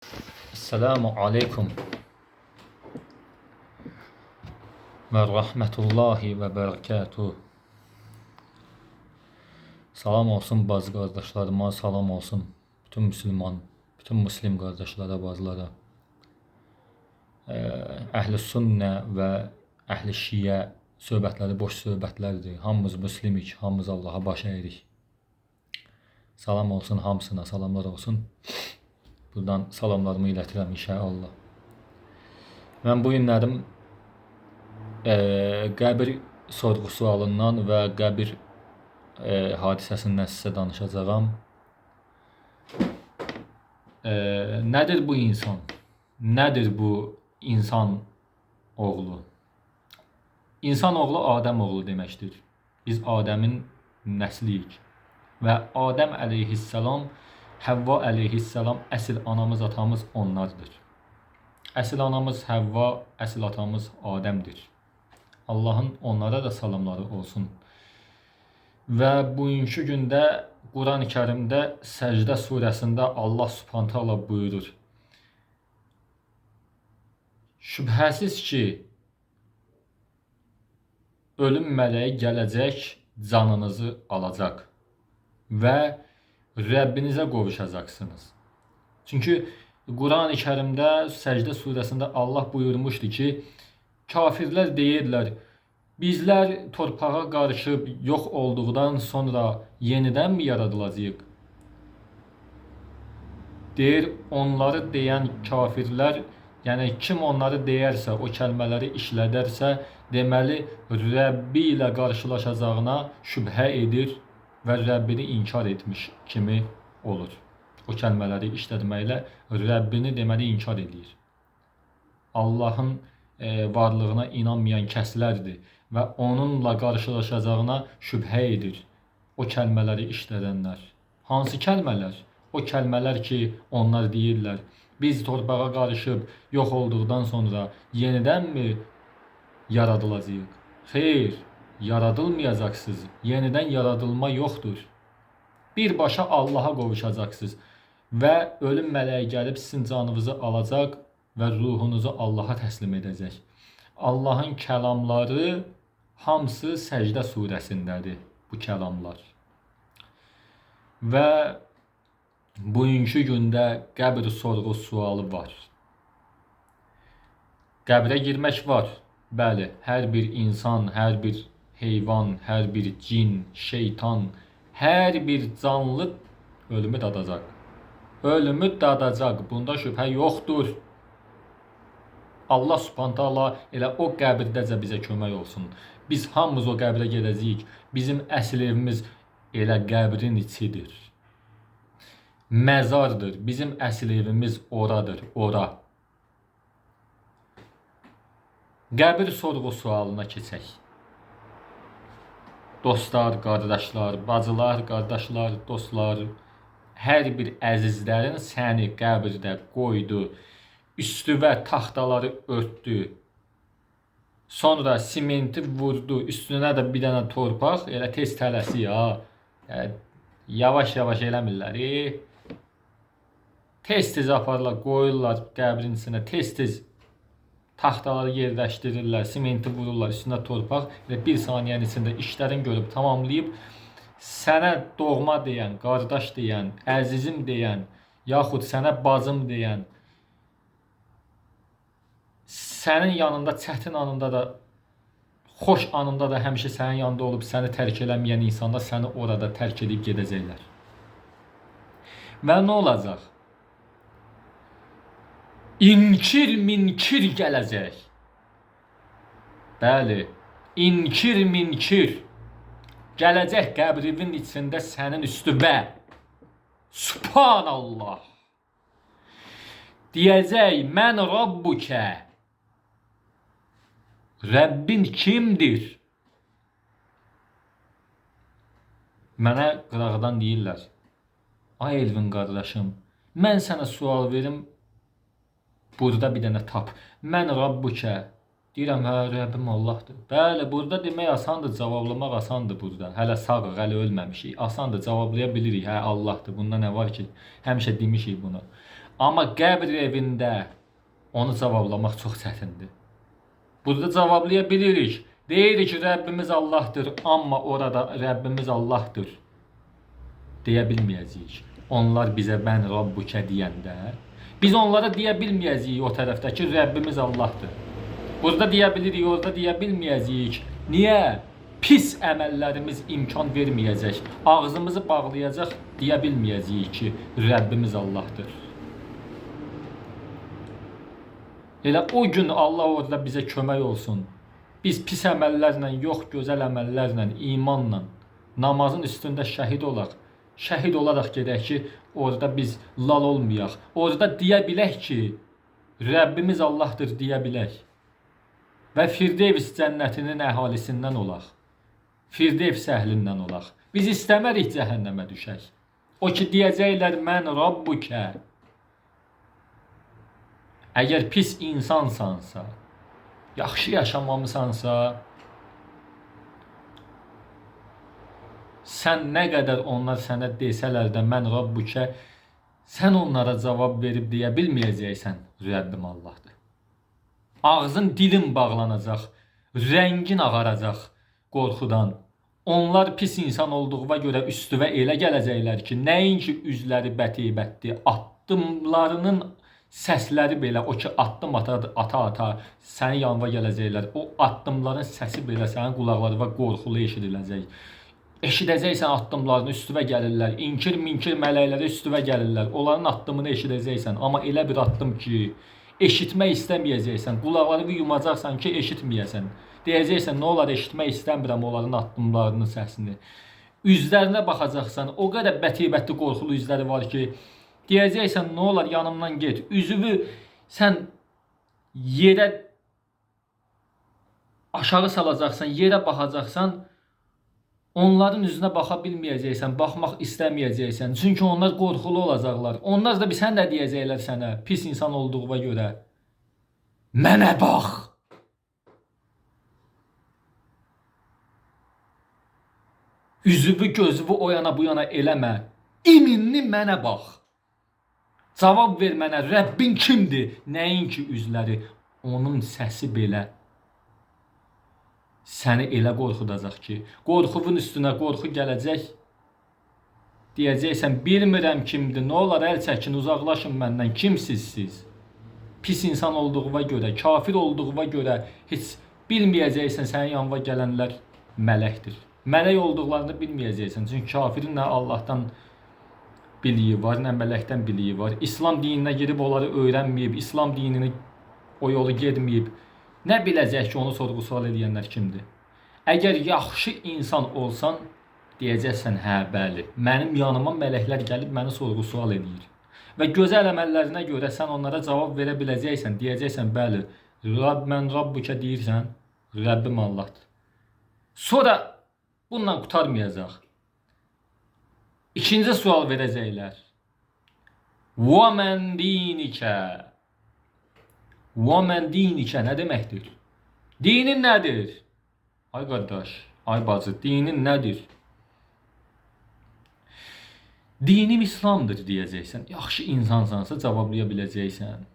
Esselamu aleykum və rəhmətullahi və bərəkətuh. Salam olsun bazı qardaşlarıma, salam olsun bütün müslim qardaşlara, bazılara. Əhl-i sünnə və əhl-i şiə söhbətləri boş söhbətlərdir. Hamımız müslimik, hamımız Allaha baş əyirik. Salam olsun hamısına, salamlar olsun. Buradan salamlarımı ilətirəm inşallah. Mən bu günlərim qəbir sorğu sualından və qəbir hadisəsindən sizə danışacağam. Nədir bu insan? Nədir bu insan oğlu? İnsan oğlu Adəm oğlu deməkdir. Biz Adəmin nəsliyik. Və Adəm əleyhissalam, Həvva əleyhissalam əsl anamız, atamız onlardır. Əsl anamız Həvva, əsl atamız Adəmdir. Allahın onlara da salamları olsun. Və bugünkü gündə Quran-ı Kərimdə Səcdə surəsində Allah Subhanahu taala buyurur: Şübhəsiz ki, ölüm mələyi gələcək, canınızı alacaq və Rəbbinizə qovuşacaqsınız. Çünki Quran-ı Kərimdə Səcdə surəsində Allah buyurmuşdu ki, kafirlər deyirlər, bizlər torpağa qarışıb yox olduqdan sonra yenidən mi yaradılacağıq? Deyir, onları deyən kafirlər, yəni kim onları deyərsə, o kəlmələri işlədərsə, deməli Rəbbi ilə qarşılaşacağına şübhə edir və Rəbbini inkar etmiş kimi olur. O kəlmələri işlətməklə Rəbbini deməli inkar edir. Allahın varlığına inanmayan kəslərdir və onunla qarşılaşacağına şübhə edir o kəlmələri işlədənlər. Hansı kəlmələr? O kəlmələr ki, onlar deyirlər, biz torpağa qarışıb yox olduqdan sonra yenidənmi yaradılacağıq? Xeyr, yaradılmayacaqsınız. Yenidən yaradılma yoxdur. Birbaşa Allaha qovuşacaqsınız və ölüm mələyi gəlib sizin canınızı alacaq və ruhunuzu Allaha təslim edəcək. Allahın kəlamları hamısı Səcdə surəsindədir bu kəlamlar. Və bugünkü gündə qəbir sorğu sualı var. Qəbrə girmək var. Bəli, hər bir insan, hər bir heyvan, hər bir cin, şeytan, hər bir canlı ölümü dadacaq. Ölümü dadacaq. Bunda şübhə yoxdur. Allah Subhanahu taala elə o qəbirdəcə bizə kömək olsun. Biz hamımız o qəbrə gedəcəyik. Bizim əsl evimiz elə qəbrin içidir. Məzardır. Bizim əsl evimiz oradır, ora. Qəbir sorğu sualına keçək. Dostlar, qardaşlar, bacılar, qardaşlar, dostlar, hər bir əzizlərin səni qəbirdə qoydu, üstüvə taxtaları örtdü, sonra simenti vurdu, üstünə də bir dənə torpaq, elə tez tələsi ya, yavaş-yavaş eləmirlər, tez-tez aparırlar, qoyurlar qəbrin içinə, tez-tez taxtaları yerləşdirirlər, simenti vururlar, üstünə torpaq və bir saniyənin içində işlərini görüb tamamlayıb, sənə doğma deyən, qardaş deyən, əzizim deyən, yaxud sənə bacım deyən, sənin yanında çətin anında da, xoş anında da həmişə sənin yanında olub səni tərk eləməyən insanlar səni orada tərk edib gedəcəklər. Və nə olacaq? İnkir minkir gələcək. Bəli, inkir minkir gələcək qəbrinin içində sənin üstüvə. Subhanallah. Deyəcək, mən Rabbukə. Rəbbin kimdir? Mənə qıraqdan deyirlər, ay Elvin qardaşım, mən sənə sual verim, burada bir dənə tap. Mən Rabbukə. Deyirəm, hə, Rəbbim Allahdır. Bəli, burada demək asandır, cavablamaq asandır burada. Hələ sağıq, hələ ölməmişik. Asandır, cavablaya bilirik, hə, Allahdır. Bunda nə var ki? Həmişə demişik bunu. Amma qəbr evində onu cavablamaq çox çətindir. Burada cavablaya bilirik. Deyirik ki, Rəbbimiz Allahdır, amma orada Rəbbimiz Allahdır deyə bilməyəcəyik. Onlar bizə mən Rabbukə deyəndə, biz onlara deyə bilməyəcəyik o tərəfdə ki, Rəbbimiz Allahdır. Burada deyə bilirik, orada deyə bilməyəcəyik. Niyə? Pis əməllərimiz imkan verməyəcək. Ağzımızı bağlayacaq, deyə bilməyəcəyik ki, Rəbbimiz Allahdır. Elə o gün Allah orada bizə kömək olsun. Biz pis əməllərlə yox, gözəl əməllərlə, imanla, namazın üstündə şəhid olaq. Şəhid olaraq gedək ki, orada biz lal olmayaq. Orada deyə bilək ki, Rəbbimiz Allahdır deyə bilək. Və Firdevs cənnətinin əhalisindən olaq. Firdevs əhlindən olaq. Biz istəmərik cəhənnəmə düşək. O ki, deyəcəklər, mən Rabbukə. Əgər pis insansansa, yaxşı yaşamamısansa, sən nə qədər onlar sənə desələr də mən Rabbukə, sən onlara cavab verib deyə bilməyəcəksən, Rəbbim Allahdır. Ağzın, dilin bağlanacaq, rəngin ağaracaq qorxudan. Onlar pis insan olduğuna görə üstüvə elə gələcəklər ki, nəinki üzləri bətibətdir, addımlarının səsləri belə, o ki, addım ata sənin yanına gələcəklər. O addımların səsi belə sənin qulaqlarına qorxulu eşidiləcək. Eşidəcəksən addımlarını, üstüvə gəlirlər. İnkir-minkir mələkləri üstüvə gəlirlər. Onların addımını eşidəcəksən. Amma elə bir addım ki, eşitmək istəməyəcəksən. Qulaqlarını yumacaqsan ki, eşitməyəsən. Deyəcəksən, nə olar, eşitmək istəmirəm onların addımlarının səsini. Üzlərinə baxacaqsan, o qədər bətibətli qorxulu üzləri var ki, deyəcəksən, nə olar, yanımdan get. Üzüvü sən yerə aşağı salacaqsan, yerə baxacaqsan, onların üzünə baxa bilməyəcəksən, baxmaq istəməyəcəksən. Çünki onlar qorxulu olacaqlar. Onlar da sən də deyəcəklər sənə, pis insan olduğuna görə. Mənə bax! Üzüvü, gözüvü o yana bu yana eləmə. İminli mənə bax. Cavab ver mənə, Rəbbin kimdir? Nəinki üzləri, onun səsi belə səni elə qorxudacaq ki, qorxuvun üstünə qorxu gələcək. Deyəcəksən, bilmirəm kimdir, nə olar, əl çəkin, uzaqlaşın məndən, kimsiz siz? Pis insan olduğuna görə, kafir olduğuna görə heç bilməyəcəksən, sənin yanına gələnlər mələkdir. Mələk olduqlarını bilməyəcəksən, çünki kafirin nə Allahdan biliyi var, nə mələkdən biliyi var. İslam dininə girib onları öyrənməyib, İslam dinini o yolu getməyib. Nə biləcək ki, onu sorğu-sual edənlər kimdir? Əgər yaxşı insan olsan, deyəcəksən, hə, bəli, mənim yanıma mələklər gəlib məni sorğu-sual edir. Və gözəl əməllərinə görə sən onlara cavab verə biləcəksən, deyəcəksən, bəli, mən Rabbukə deyirsən, Rəbbim Allahdır. Sonra bununla qutarmayacaq. İkinci sual verəcəklər. وَمَنْ دِينِكَ وَمَنْ دِينِكَ nə deməkdir? Dinin nədir? Ay qardaş, ay bacı, dinin nədir? Dinim İslamdır deyəcəksən. Yaxşı insansansa cavablaya biləcəksən.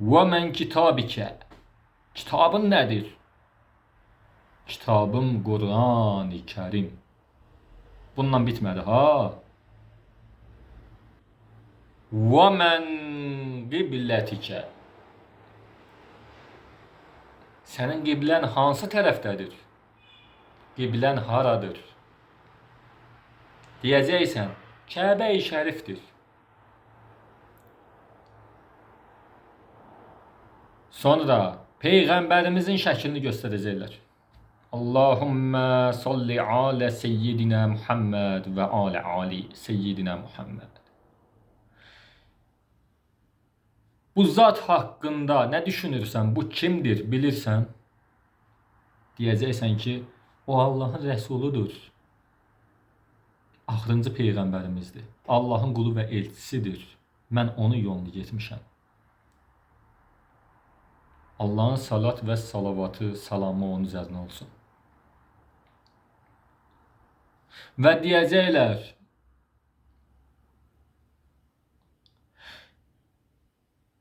وَمَنْ كِتَابِكَ kitabın nədir? Kitabım Qur'an-ı Kərim. Bundan bitmədi, ha? وَمَنْ قِبْلَتِكَ sənin qiblən hansı tərəfdədir? Qiblən haradır? Deyəcəksən, Kəbə-i Şərifdir. Sonra Peyğəmbərimizin şəklini göstərəcəklər. Allahümme salli ala seyyidina Muhammed ve ala ali seyyidina Muhammed. Bu zat haqqında nə düşünürsən, bu kimdir bilirsən? Deyəcəksən ki, o Allahın rəsuludur. Axırıncı peyğəmbərimizdir. Allahın qulu və elçisidir. Mən onun yolunu getmişəm. Allahın salat və salavatı, salamı onun üzərinə olsun. Və deyəcəklər,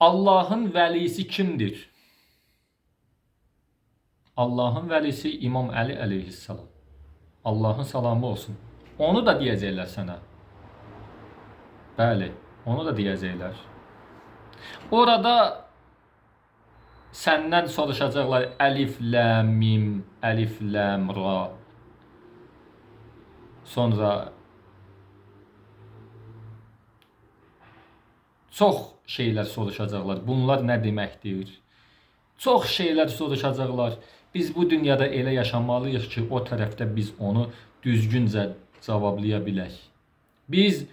Allahın vəlisi kimdir? Allahın vəlisi İmam Əli əleyhissalam. Allahın salamı olsun. Onu da deyəcəklər sənə. Bəli, onu da deyəcəklər. Orada səndən soruşacaqlar əlif, ləm, mim, əlif, ləm, ra. Sonra çox şeylər soruşacaqlar. Bunlar nə deməkdir? Çox şeylər soruşacaqlar. Biz bu dünyada elə yaşamalıyıq ki, o tərəfdə biz onu düzgüncə cavablaya bilək. Biz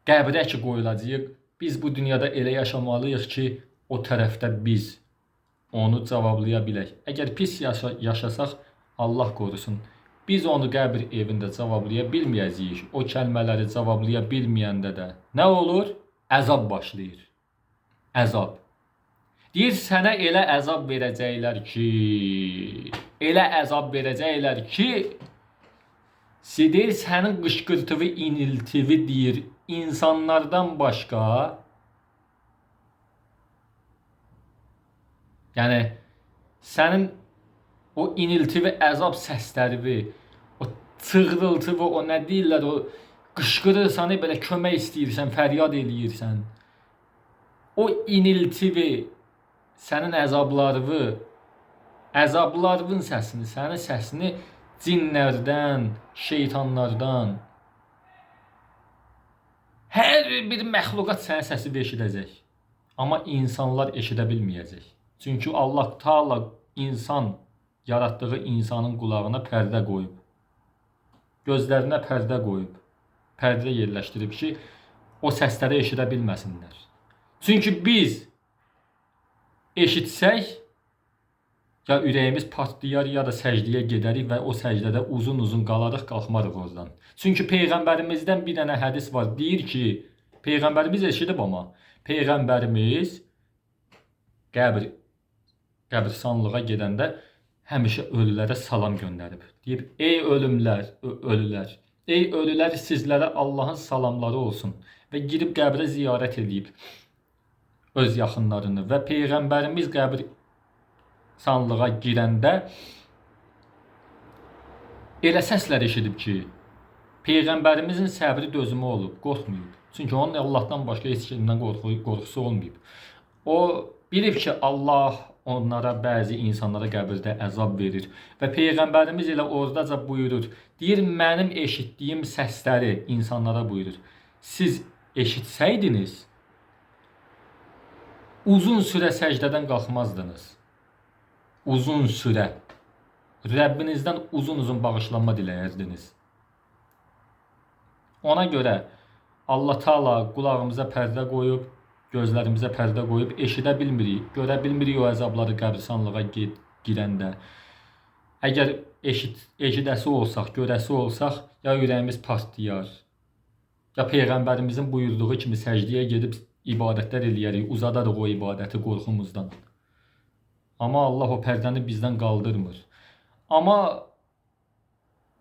qəbrə ki qoyulacağıq. Biz bu dünyada elə yaşamalıyıq ki, o tərəfdə biz onu cavablaya bilək. Əgər pis yaşasaq, Allah qorusun, biz onu qəbir evində cavablaya bilməyəcəyik. O kəlmələri cavablaya bilməyəndə də nə olur? Əzab başlayır. Əzab. Deyir, sənə elə əzab verəcəklər ki, deyir, sənin qışqırtığı, iniltivi deyir, insanlardan başqa, yəni, sənin o iniltivi, əzab səsləri, o çığırıltıvi, o nə deyirlər, o qışqırırsan, belə kömək istəyirsən, fəryad eləyirsən, o iniltivi, sənin əzablarının səsini, sənin səsini cinlərdən, şeytanlardan, hər bir məxluqat sənin səsini eşidəcək. Amma insanlar eşidə bilməyəcək. Çünki Allah Taala insan yaratdığı insanın qulağına pərdə qoyub. Gözlərinə pərdə qoyub. Pərdə yerləşdirib ki, o səsləri eşidə bilməsinlər. Çünki biz eşitsək, ya ürəyimiz partlayar, ya da səcdiyə gedərik və o səcdədə uzun-uzun qalarıq, qalxmarıq oradan. Çünki Peyğəmbərimizdən bir dənə hədis var. Deyir ki, Peyğəmbərimiz eşidib amma, Peyğəmbərimiz qəbristanlığa gedəndə həmişə ölülərə salam göndərib. Deyib, ey ölülər, ey ölülər, sizlərə Allahın salamları olsun. Və girib qəbrə ziyarət edib öz yaxınlarını və Peyğəmbərimiz qəbristanlığa girəndə elə səslər eşidib ki, Peyğəmbərimizin səbri dözümü olub, qorxmayıb. Çünki onun Allahdan başqa heç kimdən qorxusu olmayıb. O bilib ki, Allah onlara, bəzi insanlara qəbirdə əzab verir. Və Peyğəmbərimiz elə oradaca buyurur. Deyir, mənim eşitdiyim səsləri insanlara buyurur. Siz eşitsəydiniz, uzun sürə səcdədən qalxmazdınız. Uzun sürə. Rəbbinizdən uzun-uzun bağışlanma diləyərdiniz. Ona görə Allah Taala qulağımıza pərdə qoyub, gözlərimizə pərdə qoyub, eşidə bilmirik, görə bilmirik o əzabları qəbristanlığa girəndə. Əgər eşidəsi olsaq, görəsi olsaq, ya ürəyimiz partlayar, ya Peyğəmbərimizin buyurduğu kimi səcdiyə gedib ibadətlər eləyərik, uzadarıq o ibadəti qorxumuzdan. Amma Allah o pərdəni bizdən qaldırmır. Amma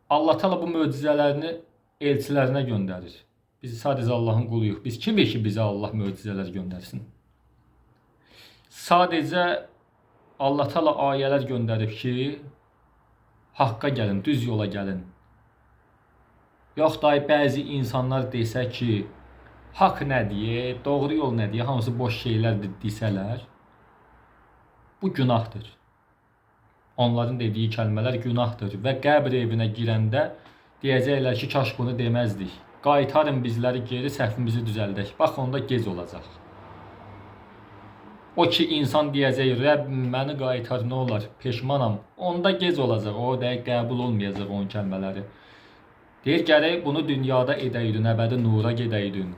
Allah Taala bu möcüzələrini elçilərinə göndərir. Biz sadəcə Allahın quluyuq. Biz kimik ki, bizə Allah möcüzələr göndərsin? Sadəcə Allah Taala ayələr göndərib ki, haqqa gəlin, düz yola gəlin. Yox da bəzi insanlar desə ki, haqq nədir, doğru yol nədir, hamısı boş şeylərdir desələr, bu günahdır. Onların dediyi kəlmələr günahdır və qəbr evinə girəndə deyəcəklər ki, kaş bunu deməzdik. Qaytarın bizləri geri, səhvimizi düzəldək. Bax, onda gec olacaq. O ki, insan deyəcək, Rəbbim məni qaytar, nə olar, peşmanam. Onda gec olacaq, o dəqiq qəbul olmayacaq onun kəlmələri. Deyir, gərək bunu dünyada edəydin, əbədi nura gedəydin.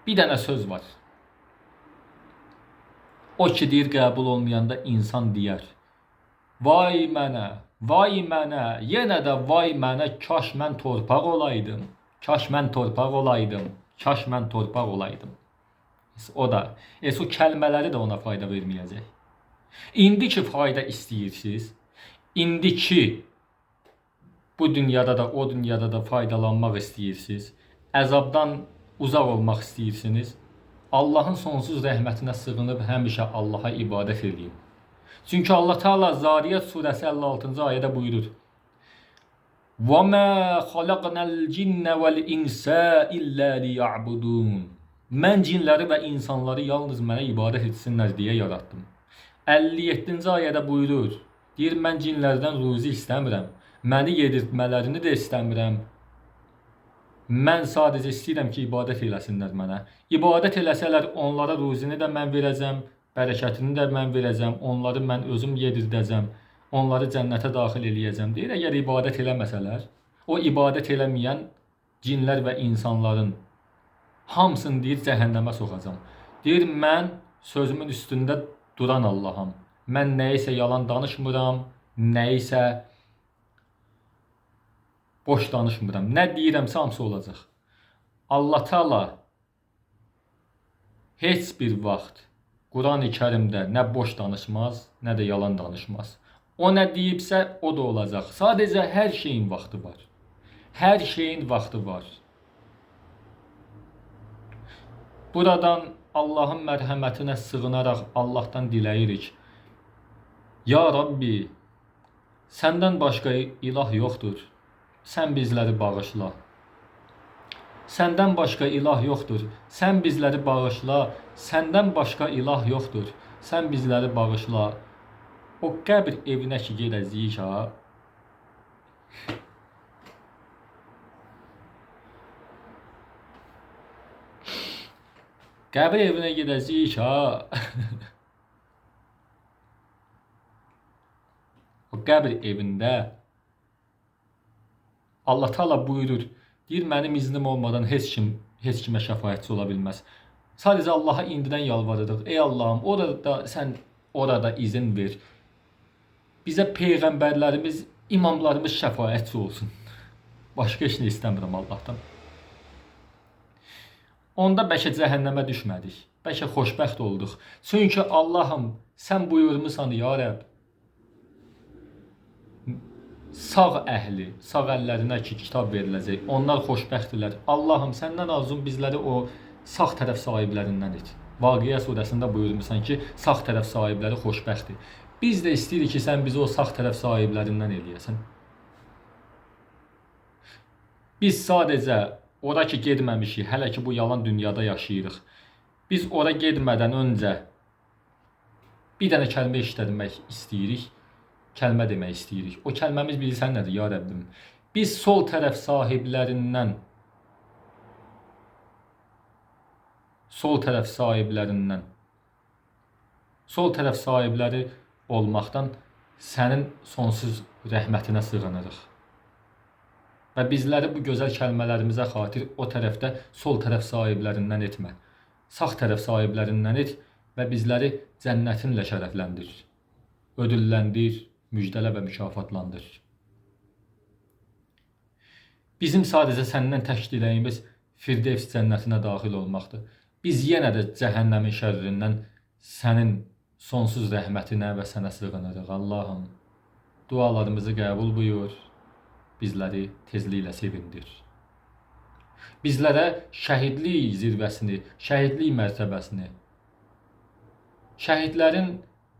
Bir dənə söz var. O ki, deyir, qəbul olmayanda insan deyər, vay mənə, yenə də vay mənə, kaş mən torpaq olaydım, kaş mən torpaq olaydım, kaş mən torpaq olaydım. O da, o kəlmələri də ona fayda verməyəcək. İndi ki, fayda istəyirsiniz, indi ki, bu dünyada da, o dünyada da faydalanmaq istəyirsiniz, əzabdan uzaq olmaq istəyirsiniz, Allahın sonsuz rəhmətinə sığınıb həmişə Allaha ibadət edin. Çünki Allah Teala Zariyat surəsi 56-cı ayədə buyurur: وَمَا خَلَقْنَا الْجِنَّ وَالْإِنسَ إِلَّا لِيَعْبُدُونَ Mən cinləri və insanları yalnız mənə ibadət etsinlər deyə yaratdım. 57-ci ayədə buyurur: deyir, mən cinlərdən ruzi istəmirəm, məni yedirtmələrini də istəmirəm. Mən sadəcə istəyirəm ki, ibadət eləsinlər mənə. İbadət eləsələr onlara ruzini də mən verəcəm, bərəkətini də mən verəcəm, onları mən özüm yedirdəcəm, onları cənnətə daxil eləyəcəm. Deyir, əgər ibadət eləməsələr, o ibadət eləməyən cinlər və insanların hamısını deyir cəhənnəmə soxacam. Deyir, mən sözümün üstündə duran Allaham. Mən nəyisə yalan danışmıram, nəyisə boş danışmıram. Nə deyirəmsə hamısı olacaq. Allah Teala heç bir vaxt Quran-ı Kərimdə nə boş danışmaz, nə də yalan danışmaz. O nə deyibsə, o da olacaq. Sadəcə hər şeyin vaxtı var. Hər şeyin vaxtı var. Buradan Allahın mərhəmətinə sığınaraq Allahdan diləyirik. Ya Rabbi, səndən başqa ilah yoxdur. Sən bizləri bağışla. Səndən başqa ilah yoxdur. Sən bizləri bağışla. Səndən başqa ilah yoxdur. Sən bizləri bağışla. O qəbr evinə ki gedəcəyik ha. Qəbir evinə gedəcəyik ha. O qəbir evində Allah Teala buyurur, deyir, mənim iznim olmadan heç kimə şəfaətçi ola bilməz. Sadəcə Allaha indidən yalvarırıq. Ey Allahım, sən orada izin ver. Bizə peyğəmbərlərimiz, imamlarımız şəfaətçi olsun. Başqa heç nə istəmirəm Allahdan. Onda bəlkə cəhənnəmə düşmədik. Bəlkə xoşbəxt olduq. Çünki Allahım, sən buyurmusan ya Rəbb, sağ əhli, sağ əllərinə ki kitab veriləcək. Onlar xoşbəxtdirlər. Allahım, səndən arzum bizləri o sağ tərəf sahiblərindən et. Vaqiə surəsində buyurmusan ki, sağ tərəf sahibləri xoşbəxtdir. Biz də istəyirik ki, sən bizi o sağ tərəf sahiblərindən eləyəsən. Biz sadəcə ora ki getməmişik, hələ ki bu yalan dünyada yaşayırıq. Biz ora getmədən öncə bir dənə kəlmə işlətmək istəyirik, kəlmə demək istəyirik. O kəlməmiz bilirsən nədir ya Rəbbim? Biz sol tərəf sahiblərindən, sol tərəf sahibləri olmaqdan sənin sonsuz rəhmətinə sığınırıq. Və bizləri bu gözəl kəlmələrimizə xatir o tərəfdə sol tərəf sahiblərindən etmə. Sağ tərəf sahiblərindən et və bizləri cənnətinlə şərəfləndir. Ödülləndir, müjdələ və mükafatlandır. Bizim sadəcə səndən tək diləyimiz Firdevs cənnətinə daxil olmaqdır. Biz yenə də cəhənnəmin şərrindən sənin sonsuz rəhmətinə və sənə sığınırıq. Allahım, dualarımızı qəbul buyur. Bizləri tezliklə sevindir. Bizlərə şəhidlik zirvəsini, şəhidlik mərtəbəsini, şəhidlərin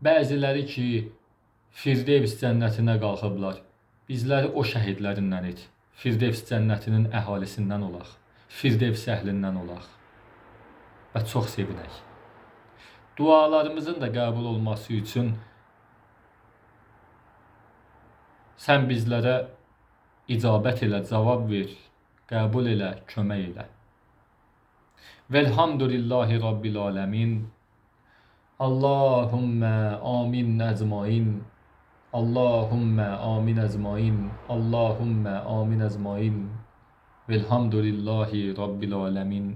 bəziləri ki, Firdevs cənnətinə qalxıblar, bizləri o şəhidlərindən et. Firdevs cənnətinin əhalisindən olaq, Firdevs əhlindən olaq və çox sevinək. Dualarımızın da qəbul olması üçün sən bizlərə icabət elə, cavab ver, qəbul elə, kömək elə. Velhamdülillahi Rabbil aləmin. Allahümmə amin əcmain. Allahümmə amin əcmain. Allahümmə amin əcmain. Velhamdülillahi Rabbil aləmin.